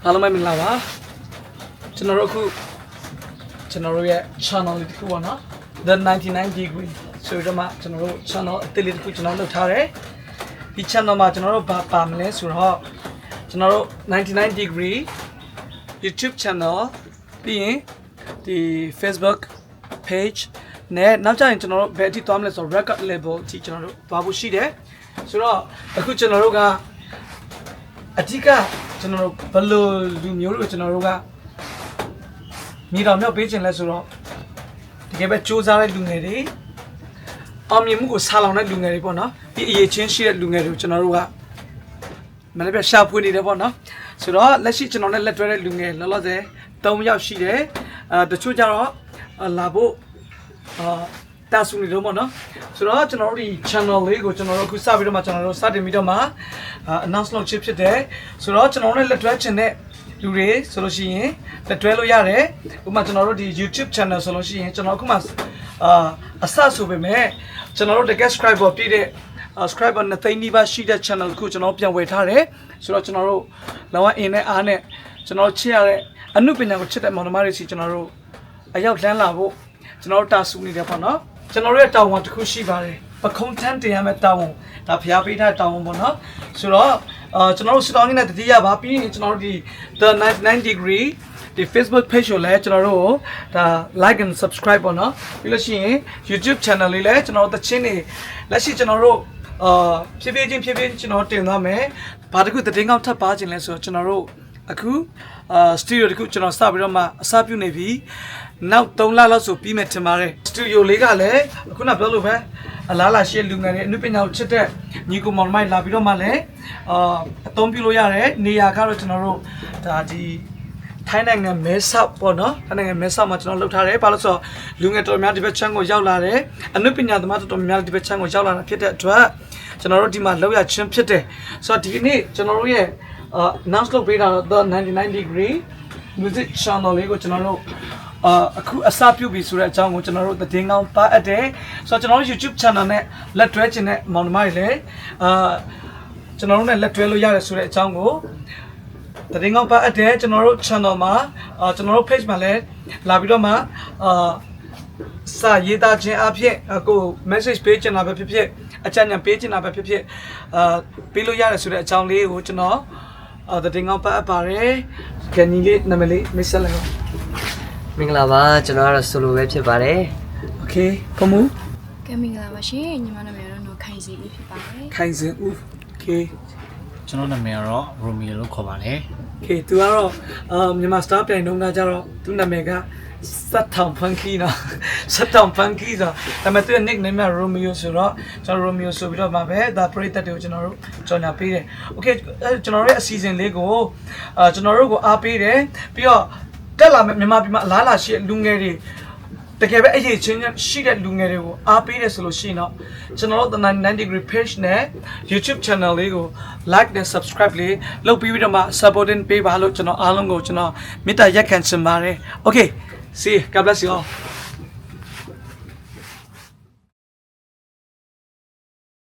အားလုံးပဲမင်္ဂလာပါကျွန်တော်တို့အခုကျွန်တော်တို့ရဲ့ channel လေးတစ်ခုပေါ့နော် The 99 degree ဆိုတော့မှကျွန်တော်တို့ channel အသစ်လေးတစ်ခုကျွန်တော်လုပ်ထားတယ်ဒီ channel မှာကျွန်တော်တို့ပါမလဲဆိုတော့ကျွန်တော်တို့99 degree YouTube channel ပြီးရင်ဒီ Facebook page နဲ့နောက်ကျရင်ကျွန်တော်တို့ဘယ်အထိသွားမလဲဆိုတော့ record label အထိကျွန်တော်တို့သွားဖို့ရှိတယ်ဆိုတော့အခုကျွန်တော်တို့ကအဓိကကျွန်တော်တို့ဘယ်လိုလူမျိုးလို့ကျွန်တော်တို့ကမြေတော်မြောက်ပေးခြင်းလဲဆိုတော့တကယ်ပဲစူးစမ်းတဲ့လူငယ်တွေအောင်မြင်မှုကိုဆာလောင်တဲ့လူငယ်တွေပေါ့နော်ဒီအရေးချင်းရှိတဲ့လူငယ်တွေကိုကျွန်တော်တို့ကမနေ့ကရှာဖွေနေတယ်ပေါ့နော်ဆိုတော့လက်ရှိကျွန်တော်နဲ့လက်တွဲတဲ့လူငယ်လောလောဆယ်3ယောက်ရှိတယ်တချို့ကျတော့လာဖို့တာဆူနေတော့ပေါ့နော်ဆိုတော့ကျွန်တော်တို့ဒီ channel လေးကိုကျွန်တော်တို့အခုစပြီးတော့မှကျွန်တော်တို့စတင်ပြီးတော့မှ announce လုပ်ချင်ဖြစ်တယ်ဆိုတော့ကျွန်တော်တို့လက်တွဲချင်တဲ့လူတွေဆိုလို့ရှိရင်လက်တွဲလို့ရတယ်ဥပမာကျွန်တော်တို့ဒီ YouTube channel ဆိုလို့ရှိရင်ကျွန်တော်အခုမှအစဆိုပေမဲ့ကျွန်တော်တို့တကယ် subscriber ပြည့်တဲ့ subscriber နဲ့သိန်းနီးပါးရှိတဲ့ channel ကိုကျွန်တော်ပြန်ဝယ်ထားတယ်ဆိုတော့ကျွန်တော်တို့လောကအင်းနဲ့အားနဲ့ကျွန်တော်ချစ်ရတဲ့အမှုပညာကိုချစ်တဲ့မောင်နှမတွေစီကျွန်တော်တို့အရောက်လန်းလာဖို့ကျွန်တော်တို့တာဆူနေတယ်ပေါ့နော်ကျွန်တော်တို့ရဲ့တာဝန်တစ်ခုရှိပါတယ်ပခုံးထမ်းတင်ရမယ့်တာဝန်ဒါဖျားပေးထားတာဝန်ပေါ့နော်ဆိုတော့ကျွန်တော်တို့စတောင်းနေတဲ့တတိယပါပြီးရင်ကျွန်တော်တို့ဒီ The 99 degree ဒီ Facebook page ကိုလည်းကျွန်တော်တို့ဒါ like and subscribe ပေါ့နော်ပြီးလို့ရှိရင် YouTube channel လေးလည်းကျွန်တော်တို့သချင်းတွေလက်ရှိကျွန်တော်တို့ဖြည်းဖြည်းချင်းကျွန်တော်တင်သွားမယ်ဘာတခုသတင်းကောက်ထပ်ပါခြင်းလဲဆိုတော့ကျွန်တော်တို့အခုစတူဒီယိုတခုကျွန်တော်စပြီးတော့မှအစပြုနေပြီနောက်3လလောက်ဆိုပြီးမယ်ထင်ပါတယ်စတူဒီယိုလေးကလည်းခုနပြောလို့ပဲအလားလာရှိလူငယ်တွေအနုပညာကိုချစ်တဲ့ညီကိုမောင်မိုင်းလာပြီးတော့မှလည်းအသုံးပြုလို့ရတယ်နေရာကတော့ကျွန်တော်တို့ဒါဒီထိုင်းနိုင်ငံမဲဆောက်ပေါ့နော်ထိုင်းနိုင်ငံမဲဆောက်မှာကျွန်တော်လုပ်ထားတယ်ဘာလို့ဆိုတော့လူငယ်တော်များဒီဘက်ချမ်းကိုရောက်လာတယ်အနုပညာသမားတော်များဒီဘက်ချမ်းကိုရောက်လာတာဖြစ်တဲ့အတွက်ကျွန်တော်တို့ဒီမှာလောက်ရချင်းဖြစ်တယ်ဆိုတော့ဒီနေ့ကျွန်တော်တို့ရဲ့announce လုပ်ပေးတာတော့ 99 degree music channel လေးကိုကျွန်တော်တို့အခုအစပြုပြီဆိုတဲ့အကြောင်းကိုကျွန်တော်တို့သတင်းကောင်းပါအပ်တယ်ဆိုတော့ကျွန်တော်တို့ YouTube channel နဲ့လက်တွဲခြင်းနဲ့မောင်နှမတွေလည်းကျွန်တော်တို့နဲ့လက်တွဲလို့ရတယ်ဆိုတဲ့အကြောင်းကိုသတင်းကောင်းပါအပ်တယ်ကျွန်တော်တို့ channel မှာကျွန်တော်တို့ page မှာလည်းလာပြီးတော့မှစာရေးသားခြင်းအဖြစ်ကို message ပေးချင်တာပဲဖြစ်ဖြစ်အကြံဉာဏ်ပေးချင်တာပဲဖြစ်ဖြစ်ပေးလို့ရတယ်ဆိုတဲ့အကြောင်းလေးကိုကျွန်တော်သတင်းကောင်းပါအပ်ပါတယ်။ခင်ကြီးလေးနာမည်လေးမိတ်ဆက်လိုက်ပါမင်္ဂလာပါကျွန်တော်ကတော့ solo ပဲဖြစ်ပါတယ် Okay ဖမူကဲမင်္ဂလာပါရှင်ညီမနာမည်တော့ခိုင်စီလေးဖြစ်ပါတယ်ခိုင်စင်ဦး Okay ကျွန်တော်နာမည်ကတော့ Romeo လို့ခေါ်ပါတယ် Okay သူကတော့မြန်မာ star ပြိုင်နှုန်းသားကြတော့သူနာမည်ကစတ်ထောင်ဖန်ကီနော်စတ်ထောင်ဖန်ကီဆိုဒါပေမဲ့သူရဲ့ nickname က Romeo ဆိုတော့ကျွန်တော် Romeo ဆိုပြီးတော့မှပဲဒါပရိသတ်တွေကိုကျွန်တော်တို့ကြော်ညာပေးတယ် Okay ကျွန်တော်တို့ရဲ့အစီအစဉ်လေးကိုကျွန်တော်တို့ကိုအားပေးတယ်ပြီးတော့တက်လာမယ့်မြန်မာပြည်မှာအလားလာရှိလူငယ်တွေတကယ်ပဲအရေးချင်းရှိတဲ့လူငယ်တွေကိုအားပေးတယ်ဆိုလို့ရှိရင်တော့ကျွန်တော်တို့ 99 degree page နဲ့ YouTube channel လေးကို like နဲ့ subscribe လေးလုပ်ပြီးတော့မှ supporting ပေးပါလို့ကျွန်တော်အားလုံးကိုကျွန်တော်မေတ္တာရက်ခံချင်ပါတယ် Okay see you. God bless you all